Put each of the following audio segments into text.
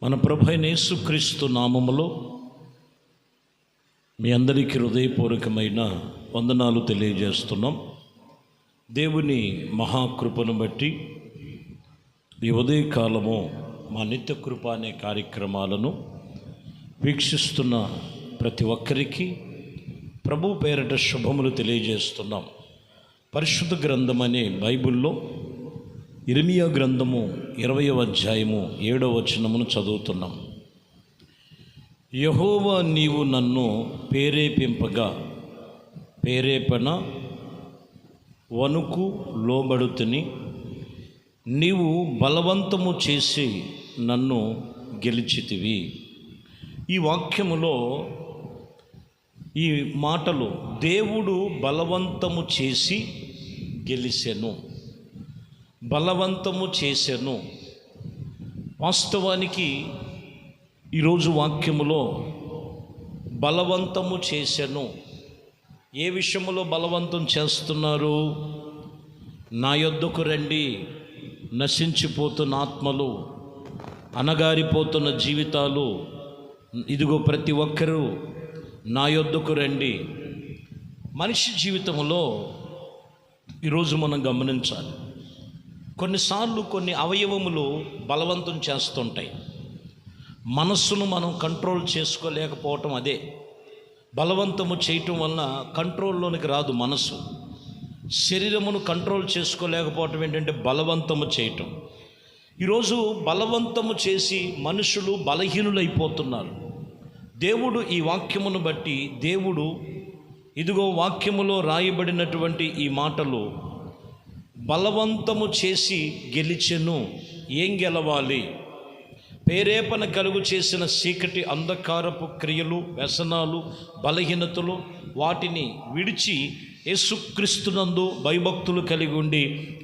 మన ప్రభు అయిన యేసుక్రీస్తు నామములో మీ అందరికీ హృదయపూర్వకమైన వందనాలు తెలియజేస్తున్నాం. దేవుని మహాకృపను బట్టి ఈ ఉదయకాలము మా నిత్య కృప అనే కార్యక్రమాలను వీక్షిస్తున్న ప్రతి ఒక్కరికి ప్రభు పేరట శుభములు తెలియజేస్తున్నాం. పరిశుద్ధ గ్రంథం అనే బైబిల్లో ఇర్మియా గ్రంథము 20వ అధ్యాయము 7వ వచనమును చదువుతున్నాం. యెహోవా నీవు నన్ను ప్రేరేపింపగా ప్రేరేపణ వణుకు లోబడుతుని, నీవు బలవంతము చేసి నన్ను గెలిచితివి. ఈ వాక్యములో ఈ మాటలు దేవుడు బలవంతము చేసి గెలిచెను, బలవంతము చేసెను. వాస్తవానికి ఈరోజు వాక్యములో బలవంతము చేసెను. ఏ విషయములో బలవంతం చేస్తున్నారు? నా యొద్దకు రండి, నశించిపోతున్న ఆత్మలు, అణగారిపోతున్న జీవితాలు, ఇదిగో ప్రతి ఒక్కరూ నా యొద్దకు రండి. మనిషి జీవితంలో ఈరోజు మనం గమనించాలి, కొన్నిసార్లు కొన్ని అవయవములు బలవంతం చేస్తుంటాయి. మనస్సును మనం కంట్రోల్ చేసుకోలేకపోవటం అదే బలవంతము చేయటం వలన కంట్రోల్లోనికి రాదు మనసు. శరీరమును కంట్రోల్ చేసుకోలేకపోవటం ఏంటంటే బలవంతము చేయటం. ఈరోజు బలవంతము చేసి మనుషులు బలహీనులైపోతున్నారు. దేవుడు ఈ వాక్యమును బట్టి, దేవుడు ఇదిగో వాక్యములో రాయబడినటువంటి ఈ మాటలు, బలవంతము చేసి గెలిచెను. ఏం గెలవాలి? ప్రేరేపణ కలుగు చేసిన చీకటి అంధకారపు క్రియలు, వ్యసనాలు, బలహీనతలు, వాటిని విడిచి యేసుక్రీస్తునందు భయభక్తులు కలిగి ఉండి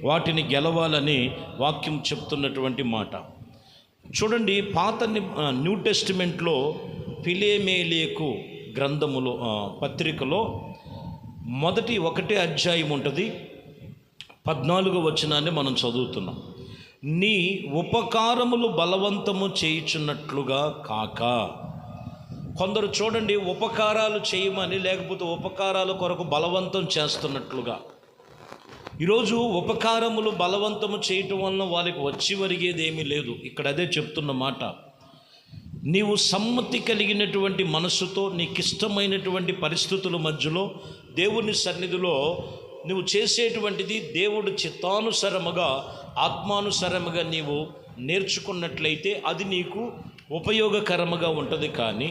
వాటిని గెలవాలని వాక్యం చెప్తున్నటువంటి మాట. చూడండి, న్యూ టెస్టిమెంట్లో ఫిలెమోనుకు గ్రంథములో పత్రికలో మొదటి 1వ అధ్యాయం ఉంటుంది. 14వ వచనాన్ని మనం చదువుతున్నాం. నీ ఉపకారములు బలవంతము చేయుచున్నట్లుగా కాక. కొందరు చూడండి, ఉపకారాలు చేయమని లేకపోతే ఉపకారాల కొరకు బలవంతం చేస్తున్నట్లుగా. ఈరోజు ఉపకారములు బలవంతము చేయటం వలన వారికి వచ్చి వరిగేది ఏమీ లేదు. ఇక్కడ అదే చెప్తున్న మాట. నీవు సమ్మతి కలిగినటువంటి మనస్సుతో నీకిష్టమైనటువంటి పరిస్థితుల మధ్యలో దేవుని సన్నిధిలో నువ్వు చేసేటువంటిది దేవుడు చిత్తానుసరముగా, ఆత్మానుసరముగా నీవు నేర్చుకున్నట్లయితే అది నీకు ఉపయోగకరముగా ఉంటుంది. కానీ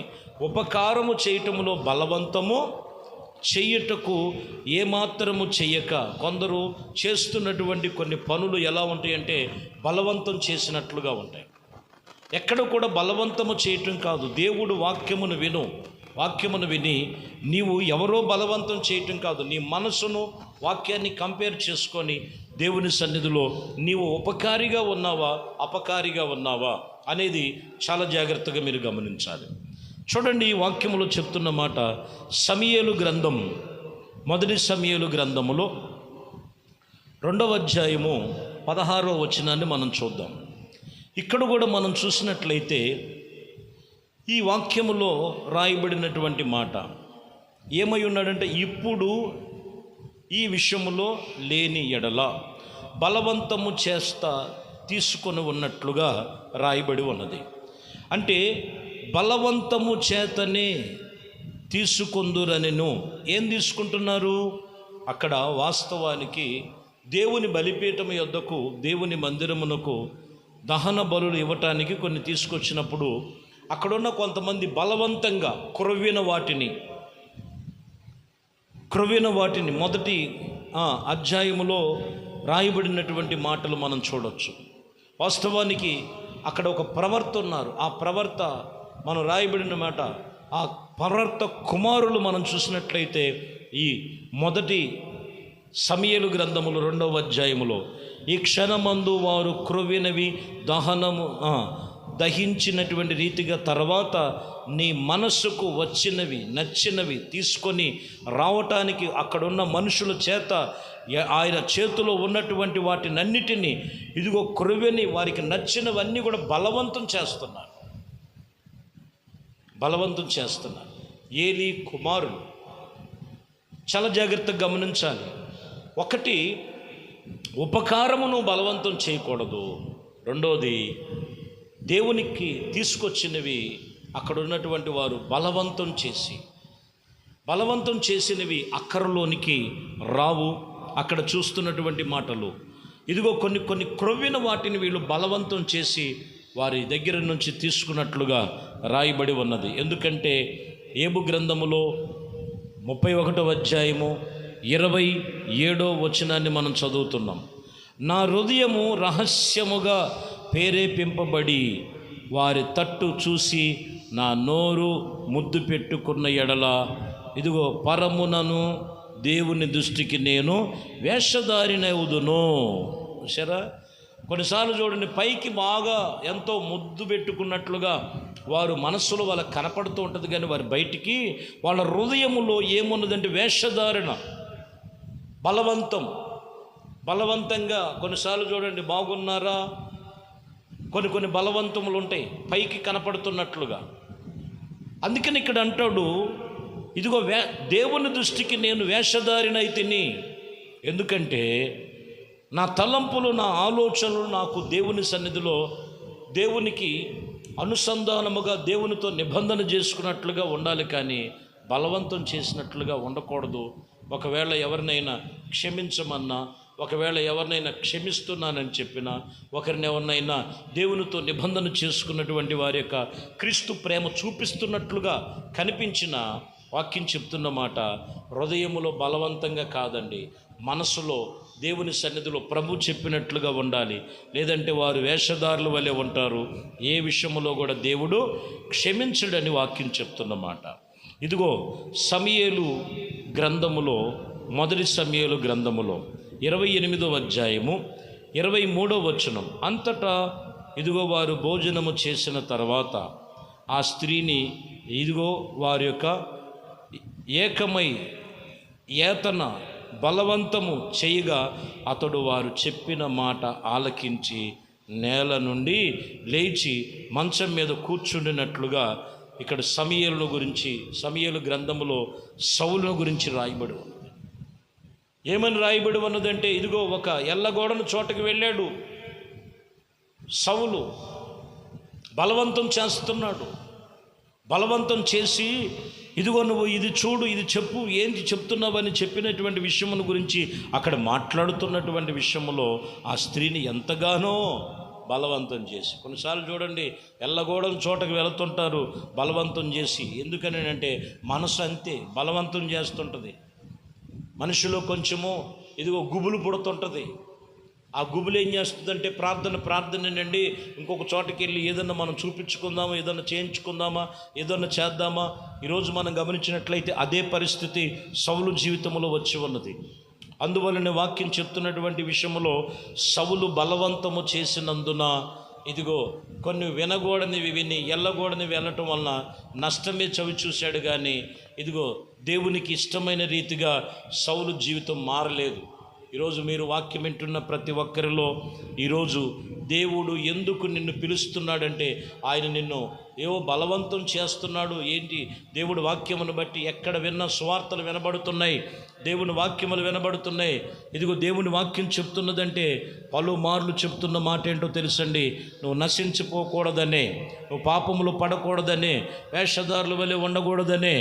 ఉపకారము చేయటములో బలవంతము చెయ్యటకు ఏమాత్రము చెయ్యక కొందరు చేస్తున్నటువంటి కొన్ని పనులు ఎలా ఉంటాయంటే బలవంతం చేసినట్లుగా ఉంటాయి. ఎక్కడ కూడా బలవంతము చేయటం కాదు. దేవుడు వాక్యమును విను, వాక్యమును విని నీవు ఎవరో బలవంతం చేయటం కాదు, నీ మనసును వాక్యాన్ని కంపేర్ చేసుకొని దేవుని సన్నిధిలో నీవు ఉపకారిగా ఉన్నావా, అపకారిగా ఉన్నావా అనేది చాలా జాగ్రత్తగా మీరు గమనించాలి. చూడండి, ఈ వాక్యములో చెప్తున్న మాట సమూయేలు గ్రంథం, మొదటి సమూయేలు గ్రంథములో 2వ అధ్యాయము 16వ వచనాన్ని మనం చూద్దాం. ఇక్కడ కూడా మనం చూసినట్లయితే ఈ వాక్యములో రాయబడినటువంటి మాట ఏమై ఉన్నాడంటే, ఇప్పుడు ఈ విషయములో లేని ఎడల బలవంతము చేస్తా తీసుకొని ఉన్నట్లుగా రాయబడి ఉన్నది. అంటే బలవంతము చేతనే తీసుకొందురనెను. ఏం తీసుకుంటున్నారు అక్కడ? వాస్తవానికి దేవుని బలిపీఠము యొద్దకు, దేవుని మందిరమునకు దహన బలులు ఇవ్వటానికి కొన్ని తీసుకొచ్చినప్పుడు అక్కడున్న కొంతమంది బలవంతంగా క్రొవ్విన వాటిని మొదటి అధ్యాయములో రాయబడినటువంటి మాటలు మనం చూడవచ్చు. వాస్తవానికి అక్కడ ఒక ప్రవర్త ఉన్నారు. ఆ ప్రవర్త మనం రాయబడిన మాట, ఆ ప్రవర్త కుమారులు మనం చూసినట్లయితే ఈ మొదటి సమూయేలు గ్రంథములు 2వ అధ్యాయములో, ఈ క్షణమందు వారు క్రొవ్వినవి దహించినటువంటి రీతిగా తర్వాత నీ మనస్సుకు వచ్చినవి నచ్చినవి తీసుకొని రావటానికి అక్కడున్న మనుషుల చేత ఆయన చేతిలో ఉన్నటువంటి వాటినన్నిటినీ ఇదిగో క్రొవ్వని వారికి నచ్చినవన్నీ కూడా బలవంతం చేస్తున్నారు. బలవంతం చేస్తున్నారు. ఏలీ కుమారులు. చాలా జాగ్రత్తగా గమనించాలి. ఒకటి, ఉపకారమును బలవంతం చేయకూడదు. రెండోది, దేవునికి తీసుకొచ్చినవి అక్కడ ఉన్నటువంటి వారు బలవంతం చేసినవి అక్కరలోనికి రావు. అక్కడ చూస్తున్నటువంటి మాటలు, ఇదిగో కొన్ని క్రొవ్విన వాటిని వీళ్ళు బలవంతం చేసి వారి దగ్గర నుంచి తీసుకున్నట్లుగా రాయబడి ఉన్నది. ఎందుకంటే ఏబు గ్రంథములో 31వ అధ్యాయము 27వ వచనాన్ని మనం చదువుతున్నాం. నా హృదయము రహస్యముగా ప్రేరేపింపబడి వారి తట్టు చూసి నా నోరు ముద్దు పెట్టుకున్న ఎడల, ఇదిగో పరమునను దేవుని దృష్టికి నేను వేషధారినవుదును. సరే, కొన్నిసార్లు చూడండి, పైకి బాగా ఎంతో ముద్దు పెట్టుకున్నట్లుగా వారు మనస్సులో వాళ్ళకి కనపడుతూ ఉంటుంది, కానీ వారి బయటికి వాళ్ళ హృదయములో ఏమున్నదంటే వేషధారణ, బలవంతంగా. కొన్నిసార్లు చూడండి, బాగున్నారా, కొన్ని బలవంతములు ఉంటాయి పైకి కనపడుతున్నట్లుగా. అందుకని ఇక్కడ అంటాడు, ఇదిగో దేవుని దృష్టికి నేను వేషధారినైతిని. ఎందుకంటే నా తలంపులు, నా ఆలోచనలు నాకు దేవుని సన్నిధిలో దేవునికి అనుసంధానముగా దేవునితో నిబంధన చేసుకున్నట్లుగా ఉండాలి, కానీ బలవంతం చేసినట్లుగా ఉండకూడదు. ఒకవేళ ఎవరినైనా క్షమించమన్నా, ఒకవేళ ఎవరినైనా క్షమిస్తున్నానని చెప్పినా, ఒకరిని ఎవరినైనా దేవునితో నిబంధన చేసుకున్నటువంటి వారి యొక్క క్రీస్తు ప్రేమ చూపిస్తున్నట్లుగా కనిపించిన వాక్యం చెప్తున్న మాట, హృదయములో బలవంతంగా కాదండి, మనసులో దేవుని సన్నిధిలో ప్రభు చెప్పినట్లుగా ఉండాలి. లేదంటే వారు వేషధారుల వలె ఉంటారు. ఏ విషయంలో కూడా దేవుడు క్షమించడని వాక్యం చెప్తున్నమాట. ఇదిగో సమూయేలు గ్రంథములో, మొదటి సమూయేలు గ్రంథములో 28వ అధ్యాయము 23వ వచనం, అంతటా ఇదిగో వారు భోజనము చేసిన తర్వాత ఆ స్త్రీని ఇదిగో వారి యొక్క ఏకమై ఏతన బలవంతము చేయగా అతడు వారు చెప్పిన మాట ఆలకించి నేల నుండి లేచి మంచం మీద కూర్చుండినట్లుగా ఇక్కడ సమూయేలు గ్రంథములో సౌలును గురించి రాయబడి ఉన్నది. ఏమని రాయబడి ఉన్నదంటే, ఇదిగో ఒక ఎల్లగోడను చోటకి వెళ్ళాడు సౌలు, బలవంతం చేస్తున్నాడు. బలవంతం చేసి, ఇదిగో నువ్వు ఇది చూడు, ఇది చెప్పు, ఏంటి చెప్తున్నావని చెప్పినటువంటి విషయమును గురించి అక్కడ మాట్లాడుతున్నటువంటి విషయంలో ఆ స్త్రీని ఎంతగానో బలవంతం చేసి, కొన్నిసార్లు చూడండి ఎల్లగోడని చోటకు వెళుతుంటారు బలవంతం చేసి. ఎందుకని అంటే మనసు అంతే, బలవంతం చేస్తుంటుంది. మనిషిలో కొంచెము ఇదిగో గుబులు పుడుతుంటుంది. ఆ గుబులు ఏం చేస్తుందంటే ప్రార్థనండి, ఇంకొక చోటకి వెళ్ళి ఏదన్నా మనం చూపించుకుందామా, ఏదన్నా చేయించుకుందామా, ఏదన్నా చేద్దామా. ఈరోజు మనం గమనించినట్లయితే అదే పరిస్థితి సౌలు జీవితంలో వచ్చి ఉన్నది. అందువలన వాక్యం చెప్తున్నటువంటి విషయంలో సౌలు బలవంతము చేసినందున ఇదిగో కొన్ని వినగూడనివి విని ఎల్లగూడని వెళ్ళటం వలన నష్టమే చవి చూశాడు, కానీ ఇదిగో దేవునికి ఇష్టమైన రీతిగా సౌలు జీవితం మారలేదు. ఈరోజు మీరు వాక్యం వింటున్న ప్రతి ఒక్కరిలో ఈరోజు దేవుడు ఎందుకు నిన్ను పిలుస్తున్నాడంటే, ఆయన నిన్ను ఏవో బలవంతం చేస్తున్నాడు. ఏంటి, దేవుడు వాక్యమును బట్టి ఎక్కడ విన్నా సువార్తలు వినబడుతున్నాయి, దేవుని వాక్యములు వినబడుతున్నాయి. ఇదిగో దేవుని వాక్యం చెప్తున్నదంటే పలుమార్లు చెప్తున్న మాట ఏంటో తెలుసండి, నువ్వు నశించిపోకూడదనే, నువ్వు పాపములు పడకూడదనే, వేషధారుల వలె ఉండకూడదనే,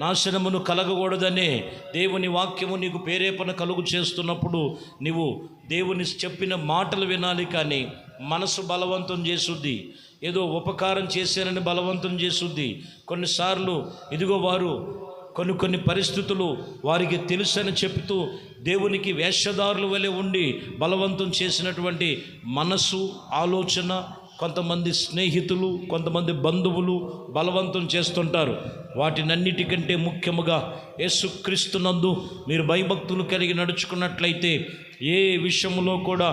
నాశనమును కలగకూడదనే దేవుని వాక్యము నీకు ప్రేరేపణ కలుగు చేస్తున్నప్పుడు నీవు దేవుని చెప్పిన మాటలు వినాలి. కానీ మనసు బలవంతం చేసుద్ది, ఏదో ఉపకారం చేశానని బలవంతం చేసుద్ది. కొన్నిసార్లు ఇదిగో వారు కొన్ని పరిస్థితులు వారికి తెలుసని చెప్తూ దేవునికి వేషధారుల వలె ఉండి బలవంతం చేసినటువంటి మనసు, ఆలోచన, కొంతమంది స్నేహితులు, కొంతమంది బంధువులు బలవంతం చేస్తుంటారు. వాటినన్నిటికంటే ముఖ్యముగా యేసుక్రీస్తునందు మీరు భయభక్తులు కలిగి నడుచుకున్నట్లయితే ఏ విషయంలో కూడా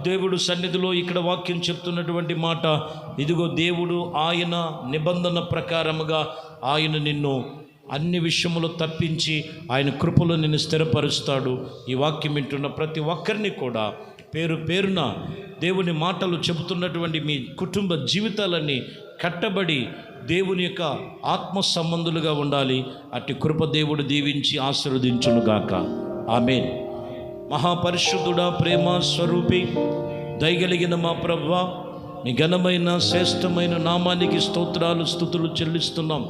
దేవుడు సన్నిధిలో ఇక్కడ వాక్యం చెప్తున్నటువంటి మాట, ఇదిగో దేవుడు ఆయన నిబంధన ప్రకారముగా ఆయన నిన్ను అన్ని విషయములు తప్పించి ఆయన కృపలో నిన్ను స్థిరపరుస్తాడు. ఈ వాక్యం వింటున్న ప్రతి ఒక్కరిని కూడా పేరు పేరున దేవుని మాటలు చెబుతున్నటువంటి మీ కుటుంబ జీవితాలన్నీ కట్టబడి దేవుని యొక్క ఆత్మ సంబంధులుగా ఉండాలి. అట్టి కృప దేవుడు దీవించి ఆశీర్వదించునుగాక. ఆమేన్. మహాపరిశుద్ధుడా, ప్రేమ స్వరూపి, దయగలిగిన మా ప్రభువా, మీ ఘనమైన శ్రేష్టమైన నామానికి స్తోత్రాలు స్తుతులు చెల్లిస్తున్నాం.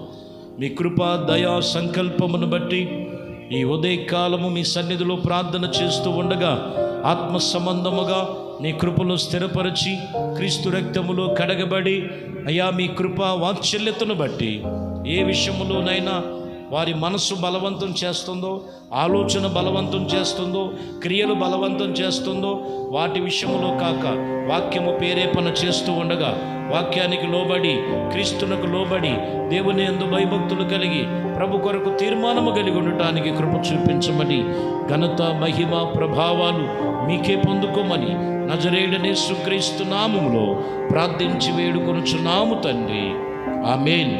మీ కృప దయా సంకల్పమును బట్టి ఈ ఉదయకాలము మీ సన్నిధిలో ప్రార్థన చేస్తూ ఉండగా ఆత్మ సంబంధముగా నీ కృపలో స్థిరపరిచి క్రీస్తు రక్తములో కడగబడి అయ్యా మీ కృప వాత్సల్యతను బట్టి ఏ విషయములోనైనా వారి మనస్సు బలవంతం చేస్తుందో, ఆలోచన బలవంతం చేస్తుందో, క్రియలు బలవంతం చేస్తుందో వాటి విషయంలో కాక వాక్యము ప్రేరేపణ చేస్తూ ఉండగా వాక్యానికి లోబడి క్రీస్తునకు లోబడి దేవుని యందు భయభక్తులు కలిగి ప్రభు కొరకు తీర్మానము కలిగి ఉండటానికి కృప చూపించమని, ఘనత మహిమ ప్రభావాలు మీకే పొందుకోమని నజరేయుడైన యేసుక్రీస్తు నామములో ప్రార్థించి వేడుకొనుచున్నాము తండ్రి. ఆమేన్.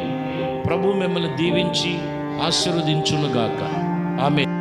ప్రభు మిమ్మల్ని దీవించి ఆశీర్వదించునుగాక. ఆమేన్.